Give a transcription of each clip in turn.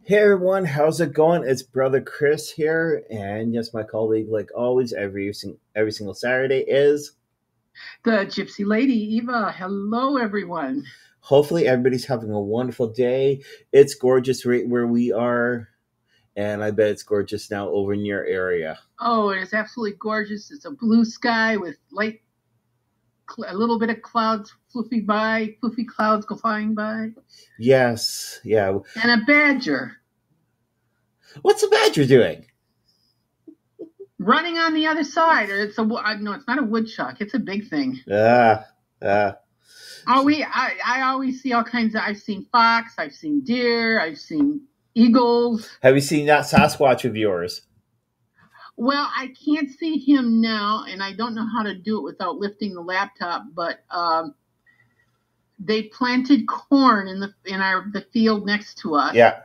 Hey everyone, how's it going? It's brother Chris here, and yes, my colleague, like always, every single Saturday is. The Gypsy Lady, Eva. Hello, everyone. Hopefully, everybody's having a wonderful day. It's gorgeous right where we are, and I bet it's gorgeous now over in your area. Oh, it is absolutely gorgeous. It's a blue sky with a little bit of clouds fluffy clouds go flying by, Yes, yeah. and a badger What's the badger doing? running on the other side. No, it's not a woodchuck. It's a big thing. Ah, ah. I always see all kinds of. I've seen fox, I've seen deer, I've seen eagles. Have you seen that Sasquatch of yours? Well, I can't see him now, and I don't know how to do it without lifting the laptop. But they planted corn in the field next to us. Yeah.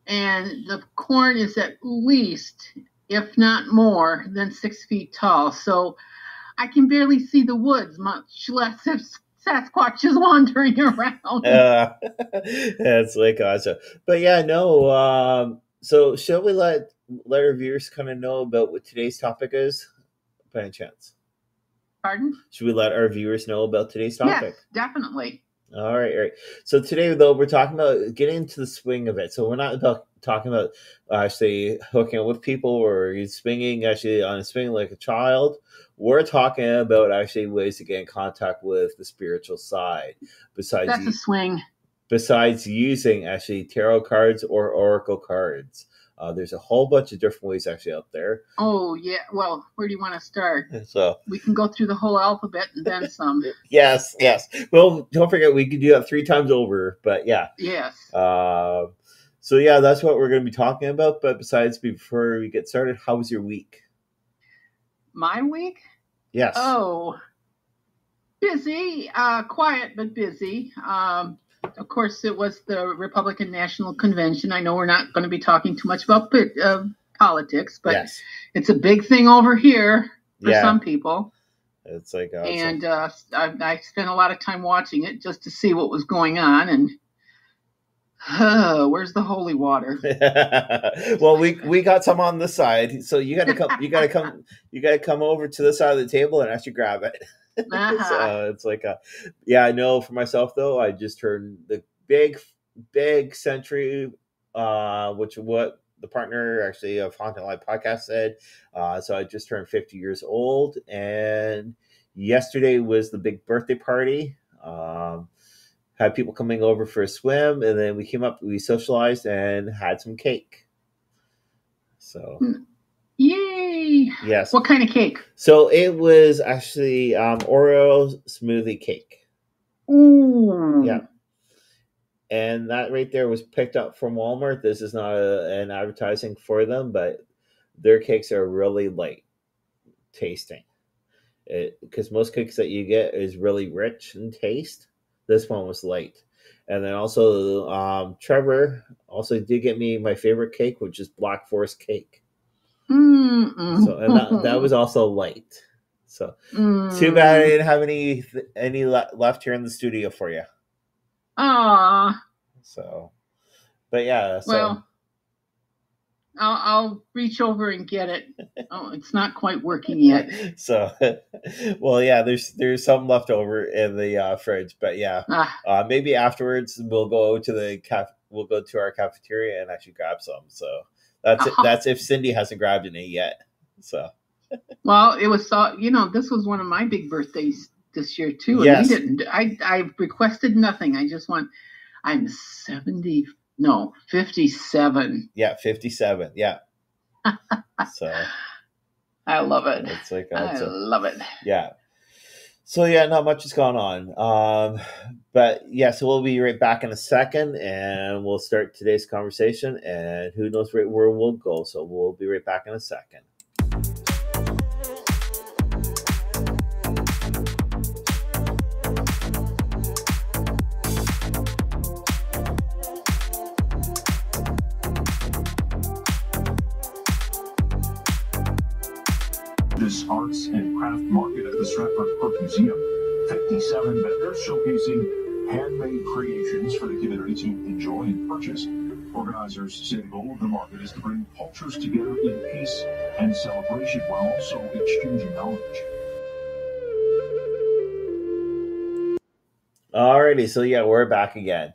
And the corn is at least, if not more, than 6 feet tall. So I can barely see the woods, much less if Sasquatch is wandering around. That's like awesome. But yeah, no. So shall we let our viewers kind of know about what today's topic is, by any chance? Pardon? Should we let our viewers know about today's topic? Yes, definitely. All right. So today, though, we're talking about getting into the swing of it. So we're not talking about actually hooking up with people or swinging actually on a swing like a child. We're talking about actually ways to get in contact with the spiritual side. That's a swing. Besides using actually tarot cards or oracle cards. There's a whole bunch of different ways actually out there. Oh, yeah. Well, where do you want to start? So we can go through the whole alphabet and then some. Yes. Well, don't forget, we could do that 3 times over, but yeah. Yes. So yeah, that's what we're going to be talking about. But besides, before we get started, how was your week? My week? Yes. Oh, busy, quiet, but busy. Of course, it was the Republican National Convention. I know we're not going to be talking too much about politics, but yes, it's a big thing over here for some people. It's like awesome. And I spent a lot of time watching it just to see what was going on. And where's the holy water? Well, we got some on the side, so you got to come over to the side of the table and actually grab it. So it's like I know for myself though, I just turned the big century, which what the partner actually of HauntingLIVE podcast said. So I just turned 50 years old, and yesterday was the big birthday party. Had people coming over for a swim, and then we came up, we socialized, and had some cake. So. Yay! Yes. What kind of cake? So it was actually Oreo smoothie cake. Ooh. Yeah. And that right there was picked up from Walmart. This is not an advertising for them, but their cakes are really light tasting. Because most cakes that you get is really rich in taste. This one was light. And then also Trevor also did get me my favorite cake, which is Black Forest cake. So and that was also light. So too bad I didn't have any left here in the studio for you. So, but yeah. So. Well, I'll reach over and get it. Oh, it's not quite working yet. So, well, yeah. There's some left over in the fridge, but yeah. Maybe afterwards we'll go to we'll go to our cafeteria and actually grab some. So. That's if Cindy hasn't grabbed any yet. So. Well, it was this was one of my big birthdays this year too. Yes. And I requested nothing. I just want. I'm 57. Yeah, 57. Yeah. So. I love it. It's like I love it. Yeah. So yeah, not much has gone on. But yeah, so we'll be right back in a second, and we'll start today's conversation, and who knows where we'll go. So we'll be right back in a second. This arts and craft market at the Stratford Park Museum. 57 vendors showcasing handmade creations for the community to enjoy and purchase. Organizers say the goal of the market is to bring cultures together in peace and celebration while also exchanging knowledge. Alrighty, so yeah, we're back again.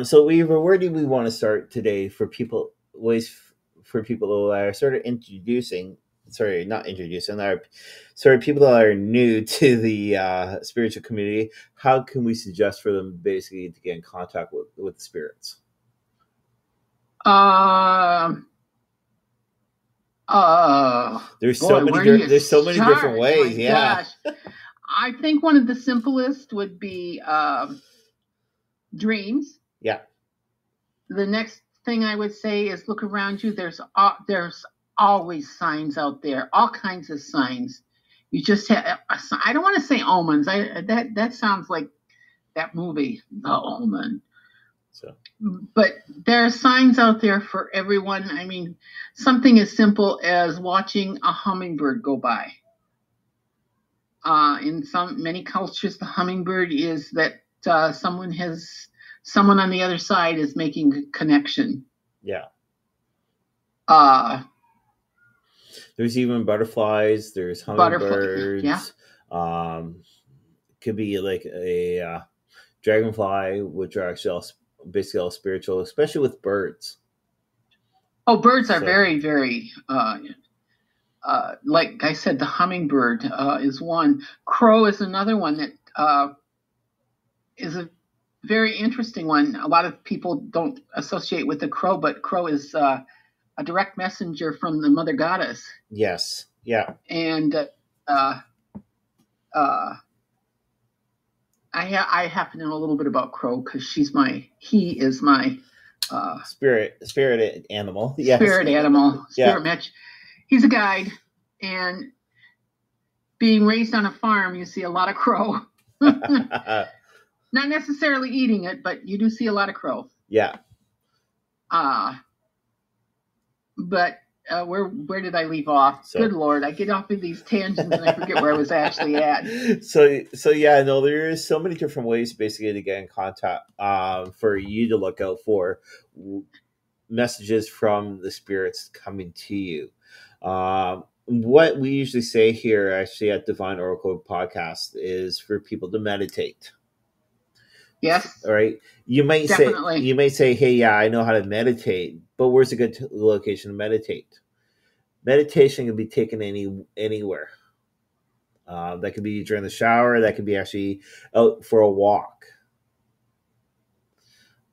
So Eva, where do we want to start today for people who are sort of people that are new to the spiritual community? How can we suggest for them basically to get in contact with the spirits? There's so many different ways. My yeah. Gosh. I think one of the simplest would be dreams. Yeah. The next thing I would say is look around you. There's always signs out there, all kinds of signs. You just have, I don't want to say omens. That sounds like that movie, The Omen. So. But there are signs out there for everyone. I mean, something as simple as watching a hummingbird go by. In many cultures, the hummingbird is that someone on the other side is making a connection. Yeah. There's even butterflies. There's hummingbirds. Yeah. Could be like a dragonfly, which are actually basically all spiritual, especially with birds. Oh, birds are very, very. Like I said, the hummingbird is one. Crow is another one that is a very interesting one. A lot of people don't associate with the crow, but crow is a direct messenger from the Mother Goddess. Yes. Yeah. And I happen to know a little bit about crow because he is my spirit animal. Yes. Spirit animal. Spirit match. He's a guide, and being raised on a farm, you see a lot of crow. Not necessarily eating it, but you do see a lot of crow. Yeah. But where did I leave off? Good Lord, I get off of these tangents and I forget where I was actually at. So yeah, no, there is so many different ways basically to get in contact for you to look out for messages from the spirits coming to you. What we usually say here actually at Divine Oracle Podcast is for people to meditate. Yes. All right. You might say, hey, yeah, I know how to meditate, but where's a good location to meditate? Meditation can be taken anywhere. That could be during the shower. That could be actually out for a walk.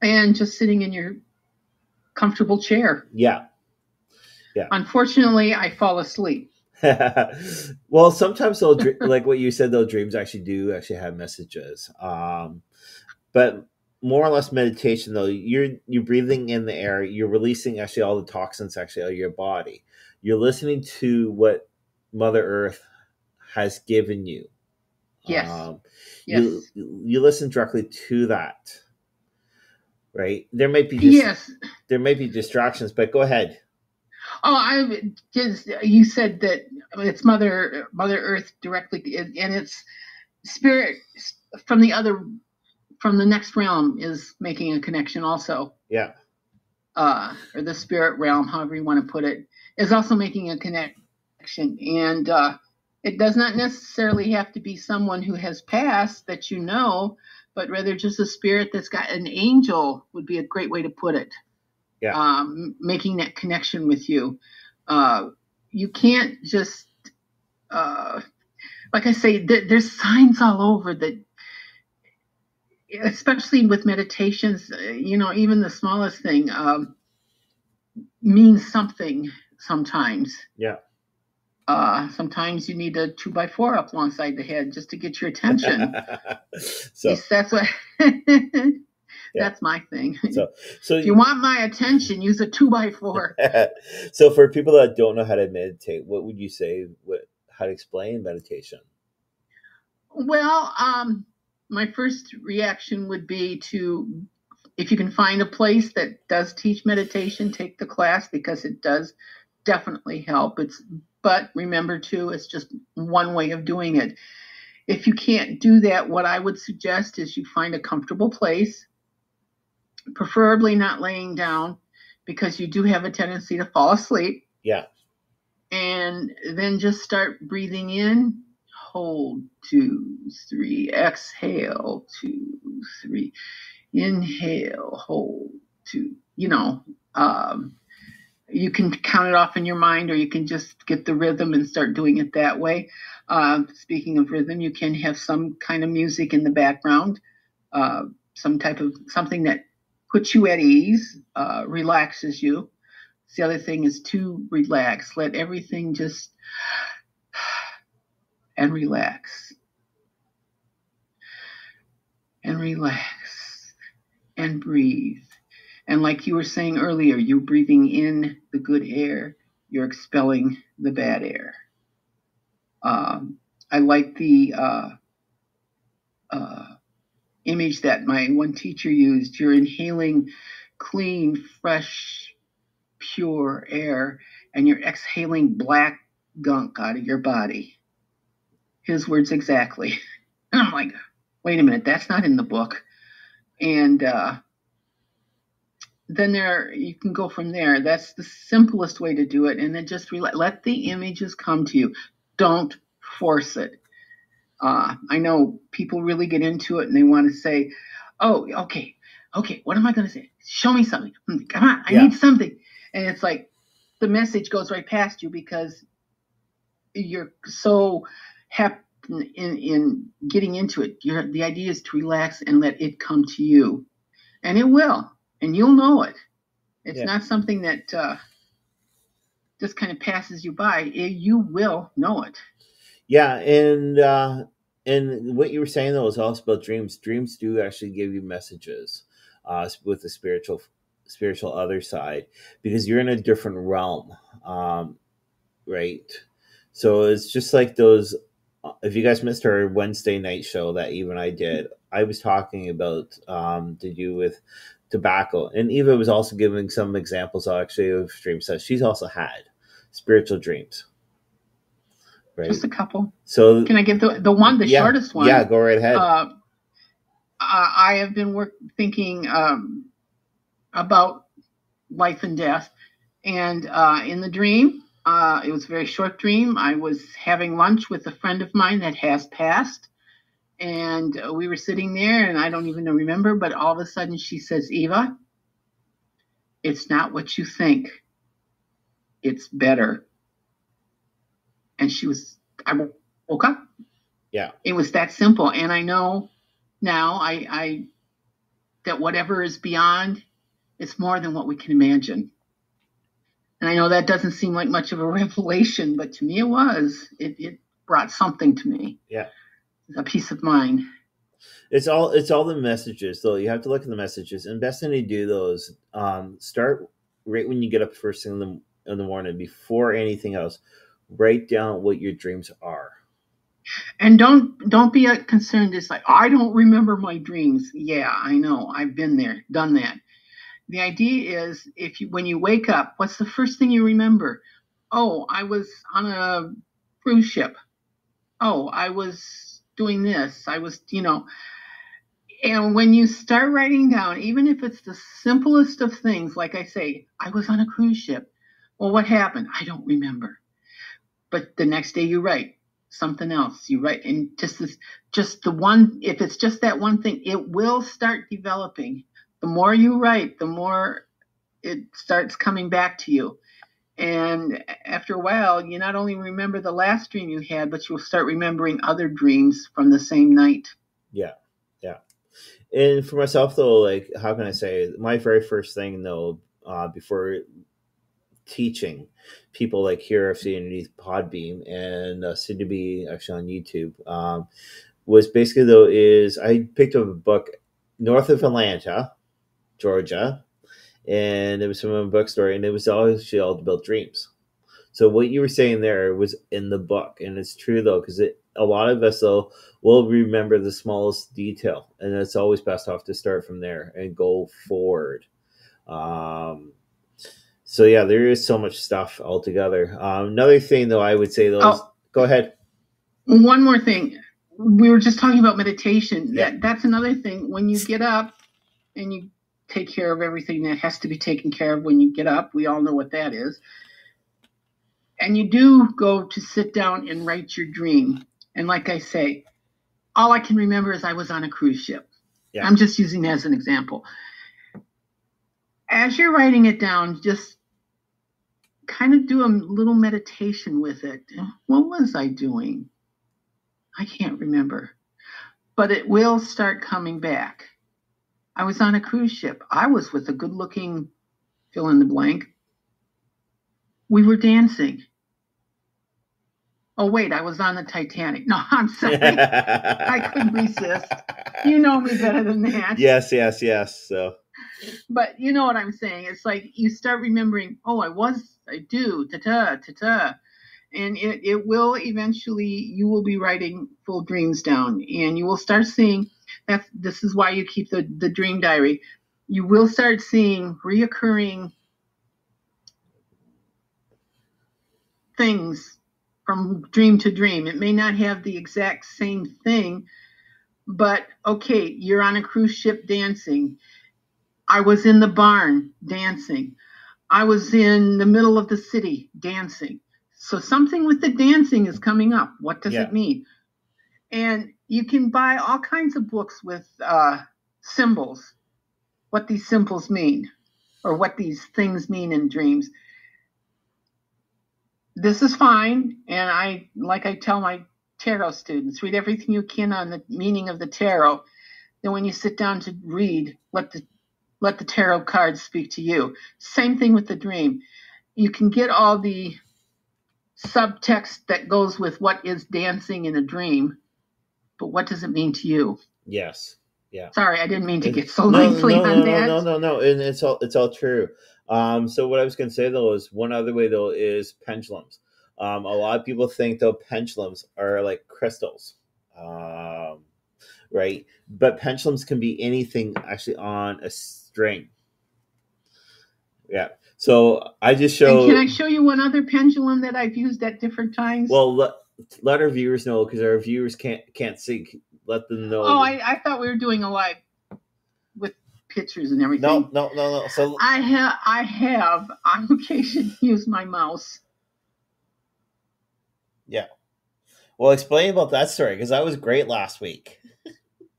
And just sitting in your comfortable chair. Yeah. Yeah. Unfortunately, I fall asleep. Well, sometimes like what you said, those dreams actually have messages. But more or less meditation, though, you're breathing in the air. You're releasing actually all the toxins actually out of your body. You're listening to what Mother Earth has given you. Yes. You listen directly to that. Right? There might be distractions, but go ahead. Oh, you said that it's Mother Earth directly, and it's spirit from the next realm is making a connection also. Yeah. Or the spirit realm, however you want to put it, is also making a connection. And it does not necessarily have to be someone who has passed that you know, but rather just a spirit that's got an angel would be a great way to put it. Yeah. Making that connection with you. You can't just, like I say, there's signs all over that, especially with meditations, even the smallest thing means something sometimes. Yeah. Sometimes you need a 2x4 up alongside the head just to get your attention. So that's what... That's my thing. So if you want my attention, use a 2x4. So for people that don't know how to meditate, what would you say? How to explain meditation? Well, my first reaction would be if you can find a place that does teach meditation, take the class because it does definitely help. But remember too, it's just one way of doing it. If you can't do that, what I would suggest is you find a comfortable place. Preferably not laying down. because you do have a tendency to fall asleep. Yeah. And then just start breathing in, hold, 2, 3, exhale, 2, 3, inhale, hold, 2, you can count it off in your mind, or you can just get the rhythm and start doing it that way. Speaking of rhythm, you can have some kind of music in the background, something that puts you at ease, relaxes you. The other thing is to relax. Let everything just and relax. And relax. And breathe. And like you were saying earlier, you're breathing in the good air. You're expelling the bad air. I like the image that my one teacher used. You're inhaling clean, fresh, pure air, and you're exhaling black gunk out of your body. His words exactly. And I'm like, wait a minute, that's not in the book. And then you can go from there. That's the simplest way to do it. And then just let the images come to you. Don't force it. I know people really get into it and they want to say, oh, okay, what am I going to say? Show me something. Come on, I need something. And it's like the message goes right past you because you're so happy in getting into it. The idea is to relax and let it come to you. And it will. And you'll know it. It's not something that just kind of passes you by. You will know it. Yeah, and what you were saying though is also about dreams. Dreams do actually give you messages with the spiritual other side, because you're in a different realm, right? So it's just like those. If you guys missed our Wednesday night show that Eva and I did, I was talking about to do with tobacco, and Eva was also giving some examples actually of dreams that she's also had spiritual dreams. Right. Just a couple. So can I give the shortest one? Yeah, go right ahead. I have been thinking about life and death, and in the dream, it was a very short dream. I was having lunch with a friend of mine that has passed, and we were sitting there, and I don't even remember, but all of a sudden she says, Eva, it's not what you think. It's better. And I woke up. Yeah. It was that simple. And I know now that whatever is beyond, it's more than what we can imagine. And I know that doesn't seem like much of a revelation, but to me it was. It brought something to me. Yeah. A peace of mind. It's all the messages, though. You have to look at the messages. And best thing to do those, start right when you get up first thing in the morning, before anything else. Write down what your dreams are. And don't be concerned. It's like, I don't remember my dreams. Yeah, I know. I've been there, done that. The idea is, when you wake up, what's the first thing you remember? Oh, I was on a cruise ship. Oh, I was doing this. I was, And when you start writing down, even if it's the simplest of things, like I say, I was on a cruise ship. Well, what happened? I don't remember. But the next day you write something else. You write, and just the one, if it's just that one thing, it will start developing. The more you write, the more it starts coming back to you. And after a while, you not only remember the last dream you had, but you'll start remembering other dreams from the same night. Yeah. Yeah. And for myself, though, like, how can I say, my very first thing, though, before teaching people like here I've seen underneath Podbeam and soon to be actually on YouTube, was basically, though, is I picked up a book north of Atlanta, Georgia, and it was from a bookstore, and it was actually all about dreams. So what you were saying there was in the book, and it's true, though, because a lot of us, though, will remember the smallest detail, and it's always best off to start from there and go forward. So yeah, there is so much stuff altogether. Another thing, though, I would say, though, go ahead. One more thing. We were just talking about meditation. Yeah. That's another thing. When you get up and you take care of everything that has to be taken care of when you get up. We all know what that is. And you do go to sit down and write your dream. And like I say, all I can remember is I was on a cruise ship. Yeah. I'm just using that as an example. As you're writing it down, just kind of do a little meditation with it. What was I doing? I can't remember. But it will start coming back. I was on a cruise ship. I was with a good-looking fill in the blank. We were dancing. Oh, wait, I was on the Titanic. No, I'm sorry. I couldn't resist. You know me better than that. Yes. So, but you know what I'm saying. It's like you start remembering, oh, I do, ta-ta. And it will eventually, you will be writing full dreams down. And you will start seeing, this is why you keep the dream diary. You will start seeing reoccurring things from dream to dream. It may not have the exact same thing, but okay, you're on a cruise ship dancing. I was in the barn dancing. I was in the middle of the city dancing. So something with the dancing is coming up. What does it mean? And you can buy all kinds of books with symbols, what these symbols mean, or what these things mean in dreams. This is fine. And I tell my tarot students, read everything you can on the meaning of the tarot. Then when you sit down to read, let the tarot cards speak to you. Same thing with the dream. You can get all the subtext that goes with what is dancing in a dream, but what does it mean to you? Yes. Yeah. Sorry, I didn't mean to get so lengthy on that. No. And it's all true. So what I was going to say though is one other way though is pendulums. A lot of people think though pendulums are like crystals, right? But pendulums can be anything actually on a string. Yeah. So I just showed. And can I show you one other pendulum that I've used at different times? Well, let our viewers know because our viewers can't see. Let them know. Oh, I thought we were doing a live with pictures and everything. No. So I have on occasion used my mouse. Yeah. Well, explain about that story because that was great last week.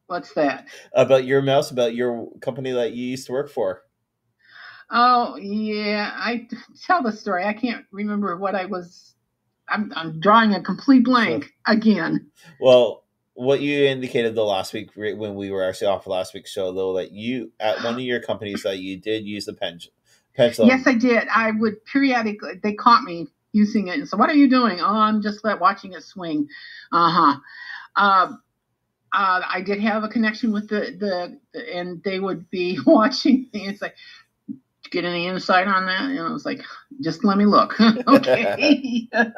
What's that? About your mouse, about your company that you used to work for. Oh, yeah. I tell the story. I can't remember what I was. I'm drawing a complete blank again. Well, what you indicated the last week when we were actually off last week's show, though, that you at one of your companies that you did use the pendulum. Yes, I did. I would periodically. They caught me using it and said, "What are you doing?" "Oh, I'm just watching it swing." I did have a connection with the and they would be watching me. It's like, get any insight on that? And I was like, just let me look. Okay. I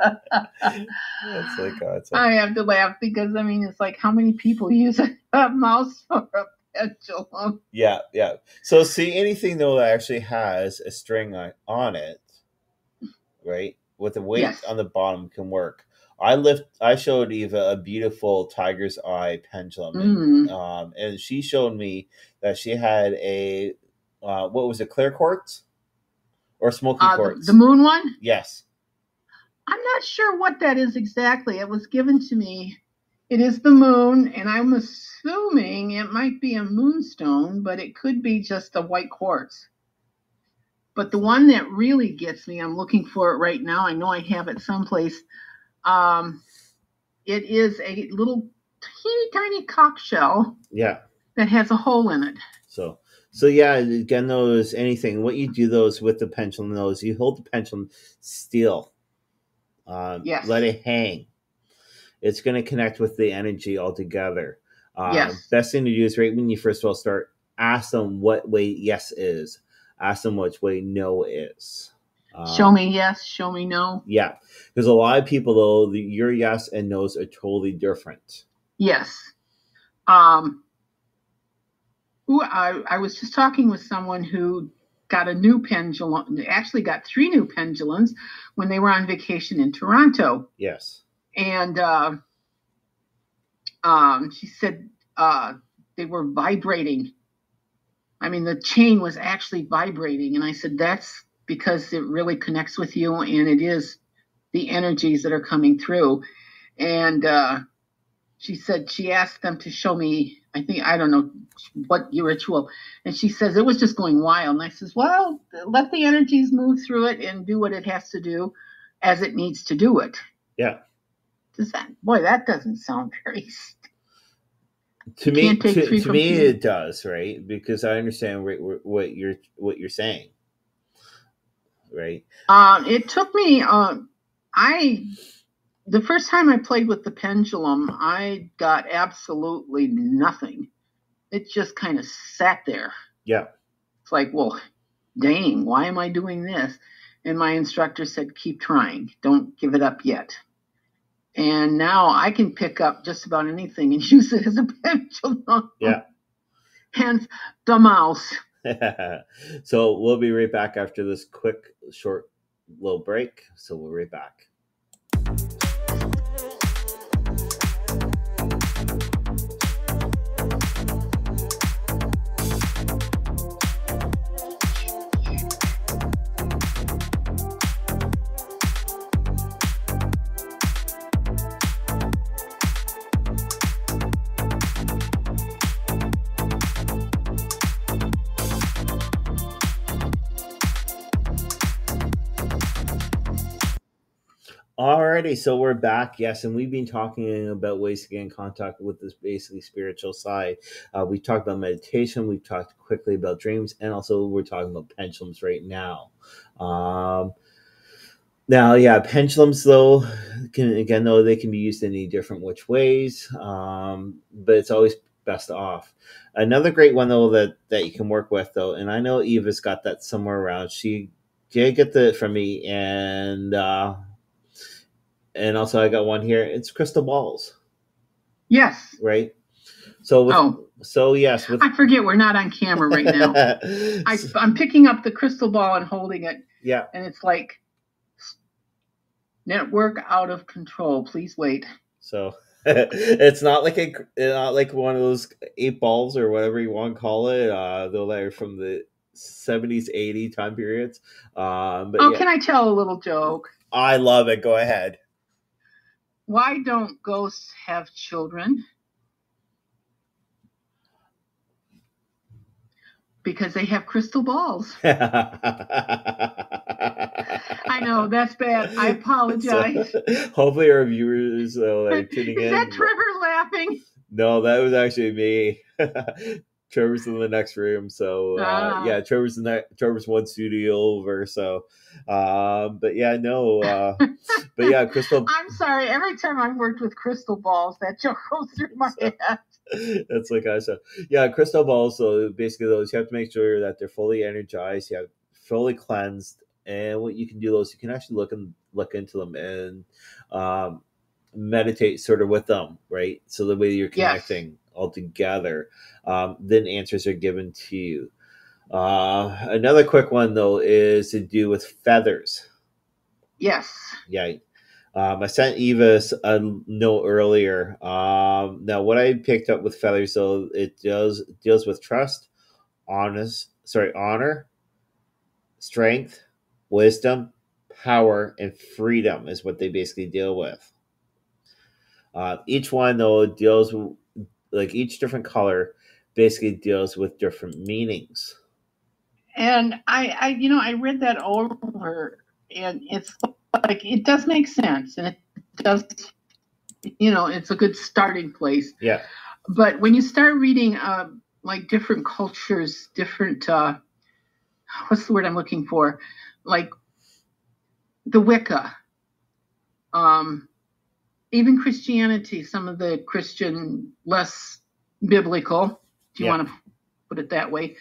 have to laugh because it's like, how many people use a mouse for a pendulum? Yeah. So see, anything though that actually has a string on it, right, with a weight on the bottom can work. I showed Eva a beautiful tiger's eye pendulum, and she showed me that she had a what was it, clear quartz or smoky quartz? The moon one? Yes. I'm not sure what that is exactly. It was given to me. It is the moon, and I'm assuming it might be a moonstone, but it could be just a white quartz. But the one that really gets me, I'm looking for it right now. I know I have it someplace. It is a little teeny tiny conch shell. Yeah. That has a hole in it. So yeah, again, those anything. What you do those with the pendulum, those you hold the pendulum still. Yes. Let it hang. It's going to connect with the energy altogether. Yes. Best thing to do is right when you first of all start, ask them what way yes is. Ask them which way no is. Show me yes, show me no. Yeah, because a lot of people though, your yes and no's are totally different. Yes. I was just talking with someone who got a new pendulum. Actually, got 3 new pendulums when they were on vacation in Toronto. Yes. And she said they were vibrating I mean, the chain was actually vibrating. And I said, that's because it really connects with you, and it is the energies that are coming through. And she said she asked them to show me, I don't know what your ritual. And she says it was just going wild. And I says, well, let the energies move through it and do what it has to do as it needs to do it. Yeah. That doesn't sound very... To me, it does, right? Because I understand what you're saying, right? It took me. The first time I played with the pendulum, I got absolutely nothing. It just kind of sat there. Yeah. It's like, well, dang, why am I doing this? And my instructor said, keep trying. Don't give it up yet. And now I can pick up just about anything and use it as a pendulum. Yeah. Hence the mouse. So we'll be right back after this quick, short, little break. So we'll be right back. Alrighty, so we're back. Yes, and we've been talking about ways to get in contact with this basically spiritual side. We talked about meditation. We've talked quickly about dreams, and also we're talking about pendulums right now. Pendulums though they can be used in any different which ways, but it's always best off. Another great one though that you can work with though, and I know Eva's got that somewhere around. She did get that from me, and also I got one here. It's crystal balls. Yes. Right. So yes. I forget we're not on camera right now. I'm picking up the crystal ball and holding it. Yeah. And it's like, network out of control. Please wait. So it's not like one of those 8 balls or whatever you want to call it. Though they're from the 70s, 80s time periods. Can I tell a little joke? I love it. Go ahead. Why don't ghosts have children? Because they have crystal balls. I know, that's bad. I apologize. So, hopefully our viewers are tuning in. Is that Trevor laughing? No, that was actually me. Trevor's in the next room, so Trevor's one studio over. So, crystal. I'm sorry. Every time I've worked with crystal balls, that joke goes through my head. That's like I said. Yeah, crystal balls. So basically, those you have to make sure that they're fully energized, you have fully cleansed, and what you can do those you can actually look into them and meditate sort of with them, right? So the way you're connecting all together, then answers are given to you. Another quick one though is to do with feathers. Yes. Yeah. I sent Eva a note earlier. Now, what I picked up with feathers, so it deals with trust, honor, strength, wisdom, power, and freedom is what they basically deal with. Each one, though, deals with, like each different color basically deals with different meanings. And I read that over, and it's like it does make sense, and it does, it's a good starting place. Yeah. But when you start reading like different cultures, different what's the word I'm looking for? Like the Wicca, even Christianity, some of the Christian less biblical, if you want to put it that way,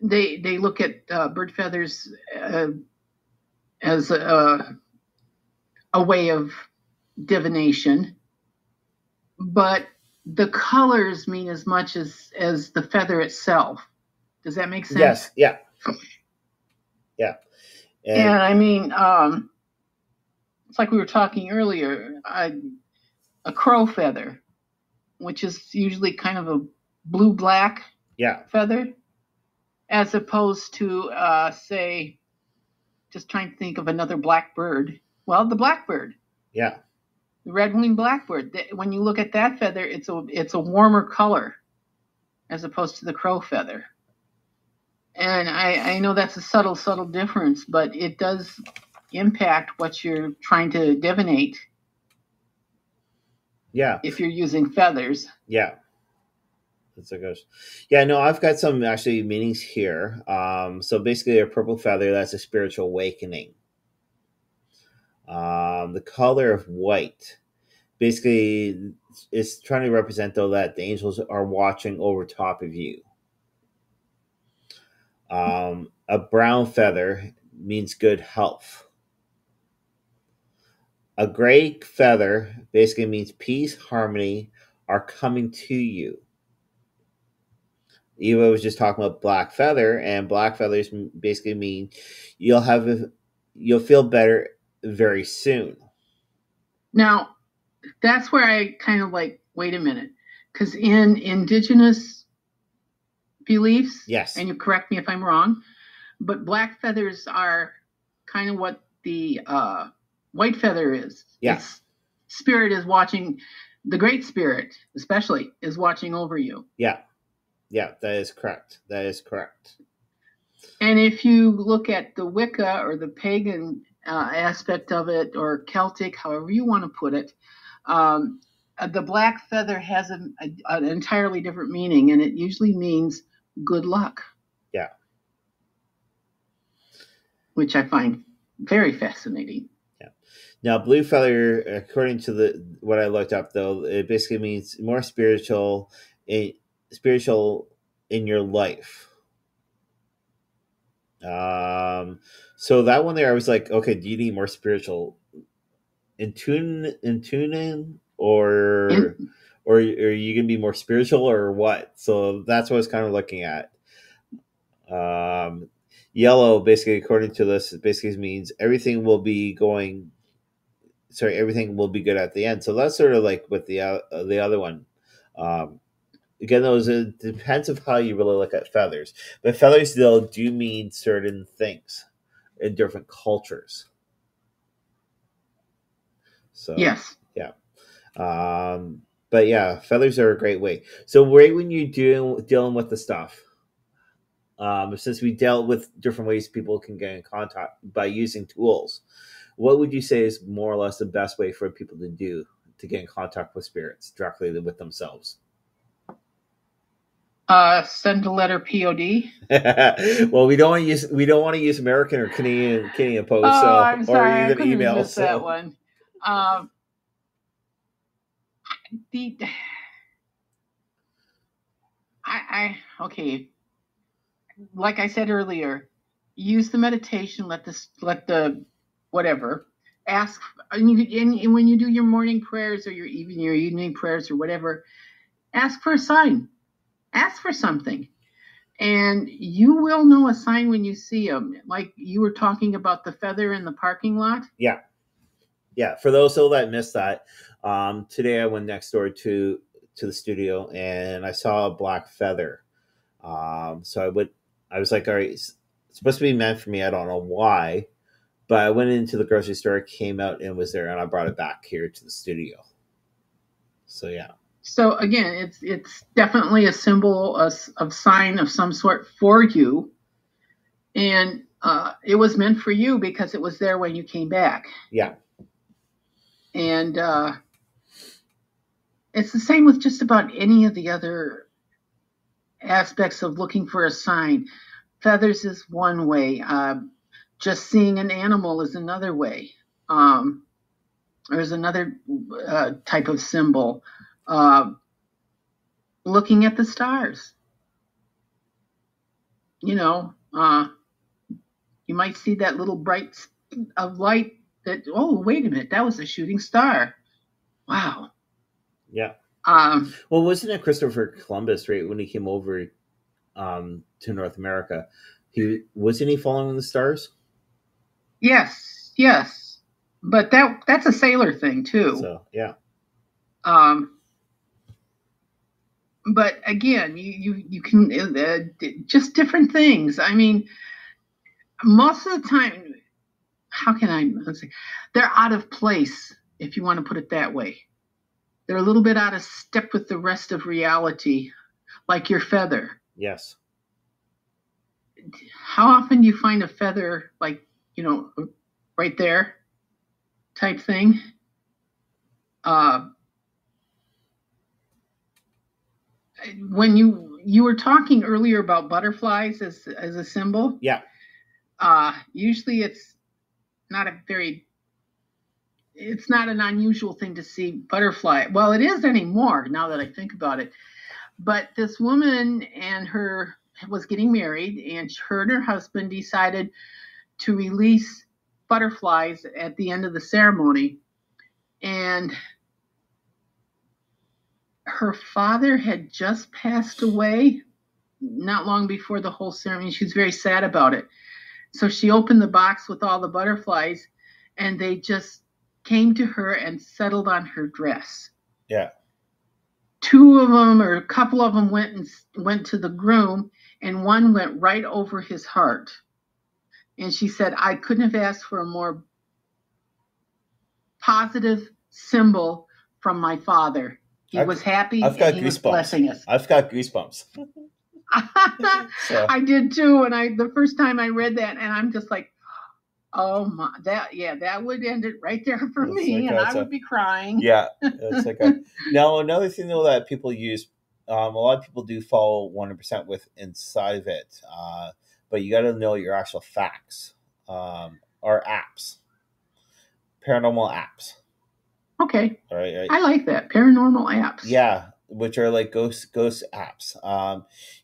they look at bird feathers as a way of divination, but the colors mean as much as the feather itself. Does that make sense? Yes. Yeah. Yeah. And I mean, it's like we were talking earlier, a crow feather, which is usually kind of a blue-black feather. as opposed to, say, just trying to think of another blackbird. Well, the blackbird. Yeah. The red-winged blackbird. When you look at that feather, it's a warmer color as opposed to the crow feather. And I know that's a subtle difference, but it does impact what you're trying to divinate. Yeah. If you're using feathers. Yeah. That's a goes. Yeah, no, I've got some actually meanings here. So basically, a purple feather, that's a spiritual awakening. The color of white, basically, is trying to represent, though, that the angels are watching over top of you. A brown feather means good health. A gray feather basically means peace, harmony are coming to you. Eva was just talking about black feather, and black feathers basically mean you'll feel better very soon. Now, that's where I kind of like, wait a minute, because in indigenous beliefs, yes, and you correct me if I'm wrong, but black feathers are kind of what the white feather is. Yeah. It's, spirit is watching, the great spirit especially is watching over you. Yeah. Yeah, that is correct. That is correct. And if you look at the Wicca or the pagan aspect of it, or Celtic, however you want to put it, the black feather has an entirely different meaning, and it usually means good luck. Yeah. Which I find very fascinating. Yeah. Now, blue feather, according to what I looked up, though, it basically means more spiritual in your life. So that one there, I was like, okay, do you need more spiritual in tuning, or are you gonna be more spiritual, or what? So that's what I was kind of looking at. Yellow, basically, according to this, it basically means everything will be good at the end. So that's sort of like with the other one. Again, it depends of how you really look at feathers. But feathers, though, do mean certain things in different cultures. So yes. Yeah. But yeah, feathers are a great way. So right when you're dealing with the stuff, since we dealt with different ways people can get in contact by using tools, what would you say is more or less the best way for people to get in contact with spirits directly with themselves? Send a letter POD. Well, we don't want to use American or Canadian Post. I'm sorry, or even email. That one. Okay. Like I said earlier, use the meditation. Let the whatever ask, and when you do your morning prayers or your evening prayers or whatever, ask for a sign. Ask for something, and you will know a sign when you see them. Like you were talking about the feather in the parking lot. Yeah. Yeah. For those that missed that, today I went next door to the studio and I saw a black feather. So I was like, all right, it's supposed to be meant for me. I don't know why, but I went into the grocery store, came out, and was there, and I brought it back here to the studio. So yeah. So again, it's definitely a symbol, of sign of some sort for you, and it was meant for you because it was there when you came back. Yeah. And it's the same with just about any of the other aspects of looking for a sign. Feathers is one way. Just seeing an animal is another way. There's another type of symbol. Looking at the stars. You might see that little bright of light that, oh, wait a minute, that was a shooting star. Wow. Yeah. Well, wasn't it Christopher Columbus, right, when he came over to North America? Wasn't he following the stars? Yes. But that's a sailor thing too. So yeah. But again, you can just different things. I mean, most of the time, let's say, they're out of place, if you want to put it that way. They're a little bit out of step with the rest of reality, like your feather. Yes. How often do you find a feather, like, right there type thing? When you were talking earlier about butterflies as a symbol. Yeah. Usually it's not an unusual thing to see butterfly. Well, it is anymore now that I think about it. But this woman was getting married, and her and her husband decided to release butterflies at the end of the ceremony. And her father had just passed away not long before the whole ceremony. She was very sad about it. So she opened the box with all the butterflies, and they just came to her and settled on her dress. Yeah. Two of them, or a couple of them, went to the groom, and one went right over his heart. And she said, I couldn't have asked for a more positive symbol from my father. He was happy, and he was blessing us. I've got goosebumps. I did too, and the first time I read that, and I'm just like, oh my, that would end it right there for me, like, and I would be crying. Yeah, it's like now another thing though that people use, a lot of people do follow 100% with inside of it, but you got to know your actual facts, are apps, paranormal apps. Okay. All right. I like that, paranormal apps. Yeah, which are like ghost apps.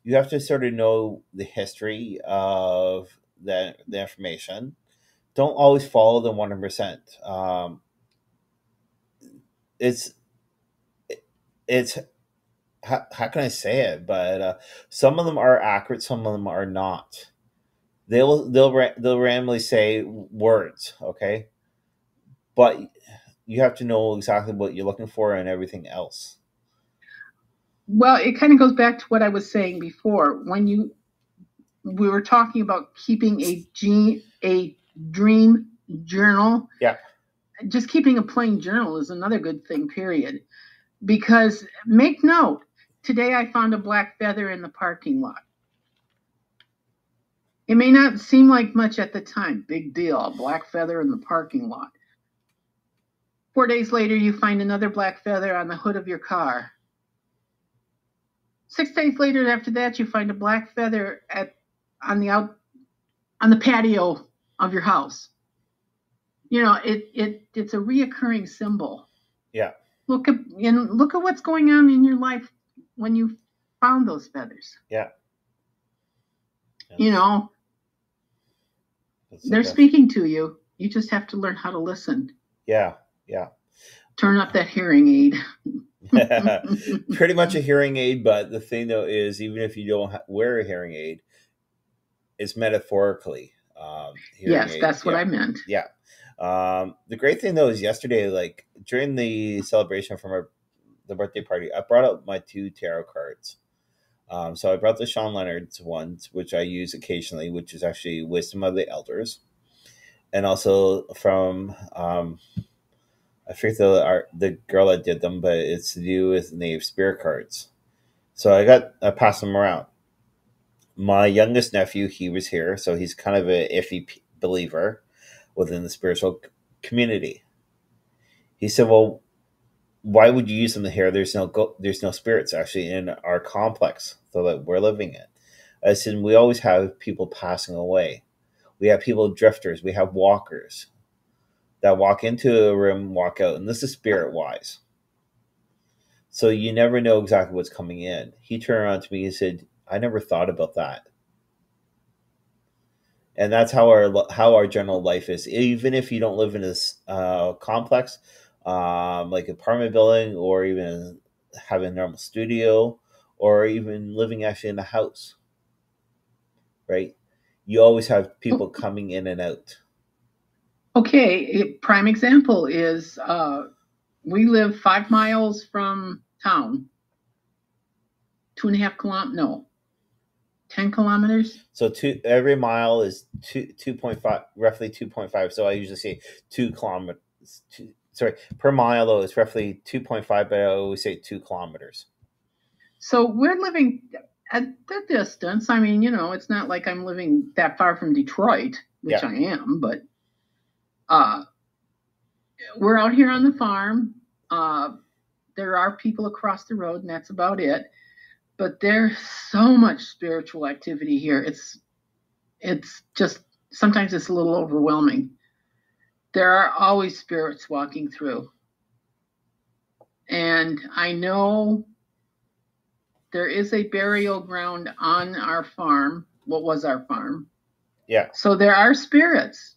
You have to sort of know the history of the information. Don't always follow them 100%. It's how can I say it? But some of them are accurate, some of them are not. They'll randomly say words, okay, but you have to know exactly what you're looking for and everything else. Well, it kind of goes back to what I was saying before when we were talking about keeping a dream journal. Yeah. Just keeping a plain journal is another good thing, period. Because make note, today I found a black feather in the parking lot. It may not seem like much at the time. Big deal, a black feather in the parking lot. 4 days later, you find another black feather on the hood of your car. 6 days later after that, you find a black feather on the patio of your house. It's a reoccurring symbol. Yeah. Look at what's going on in your life when you found those feathers. Yeah. They're speaking to you. You just have to learn how to listen. Yeah. Turn up that hearing aid. Pretty much a hearing aid, but the thing though is, even if you don't wear a hearing aid, it's metaphorically. Yes, that's what I meant. Yeah. The great thing though is yesterday, like during the celebration from the birthday party, I brought up my 2 tarot cards. So I brought the Sean Leonard's ones, which I use occasionally, which is actually Wisdom of the Elders, and also from I forget the girl that did them, but it's to do with Native Spirit cards. So I passed them around. My youngest nephew, he was here, so he's kind of an iffy believer within the spiritual community. He said, "Well, why would you use them here? There's no spirits actually in our complex that we're living in." I said, "We always have people passing away. We have people drifters. We have walkers that walk into a room, walk out, and this is spirit wise. So you never know exactly what's coming in." He turned around to me and said, "I never thought about that." And that's how our general life is. Even if you don't live in this complex, like apartment building, or even having a normal studio, or even living actually in a house, right? You always have people coming in and out. Okay, a prime example is we live 5 miles from town. 2.5 kilometers. No, 10 kilometers. So every mile is 2.5, roughly 2.5. So I usually say 2 kilometers. Per mile though it's roughly 2.5, but I always say 2 kilometers. So we're living at the distance. I mean, it's not like I'm living that far from Detroit, which I am, but we're out here on the farm. There are people across the road, and that's about it. But there's so much spiritual activity here. It's just, sometimes it's a little overwhelming. There are always spirits walking through. And I know there is a burial ground on our farm. What was our farm? Yeah. So there are spirits.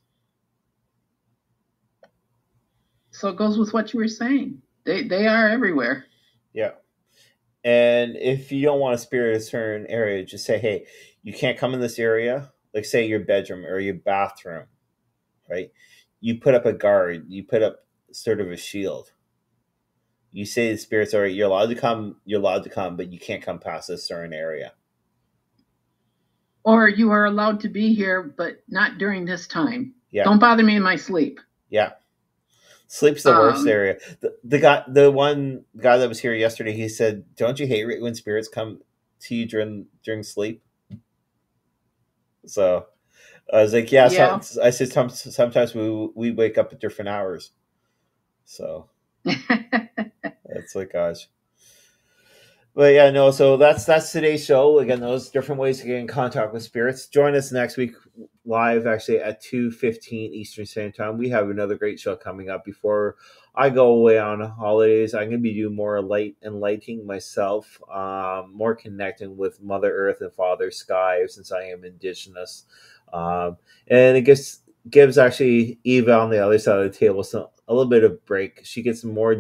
So it goes with what you were saying. They are everywhere. Yeah. And if you don't want to spirit a certain area, just say, hey, you can't come in this area. Like say your bedroom or your bathroom, right? You put up a guard. You put up sort of a shield. You say the spirits, all right, you're allowed to come, but you can't come past this certain area. Or you are allowed to be here, but not during this time. Yeah. Don't bother me in my sleep. Yeah. Sleep's the worst area. The one guy that was here yesterday, he said, don't you hate it when spirits come to you during sleep? So I was like, yeah. So, I said, sometimes we wake up at different hours. So it's like, gosh. But yeah, no, so that's today's show. Again, those different ways to get in contact with spirits. Join us next week live, actually, at 2:15 Eastern Standard Time. We have another great show coming up before I go away on holidays. I'm going to be doing more enlightening myself, more connecting with Mother Earth and Father Sky, since I am Indigenous. And it gives actually Eva on the other side of the table a little bit of break. She gets more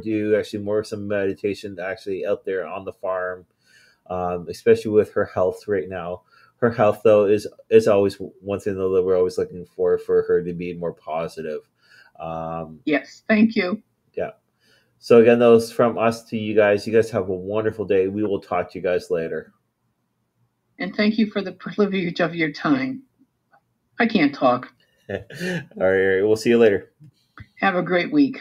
some meditation actually out there on the farm, especially with her health right now. Her health though is always one thing though that we're always looking for her to be more positive. Yes, thank you. Yeah. So again, those from us to you guys. You guys have a wonderful day. We will talk to you guys later. And thank you for the privilege of your time. I can't talk. All right. We'll see you later. Have a great week.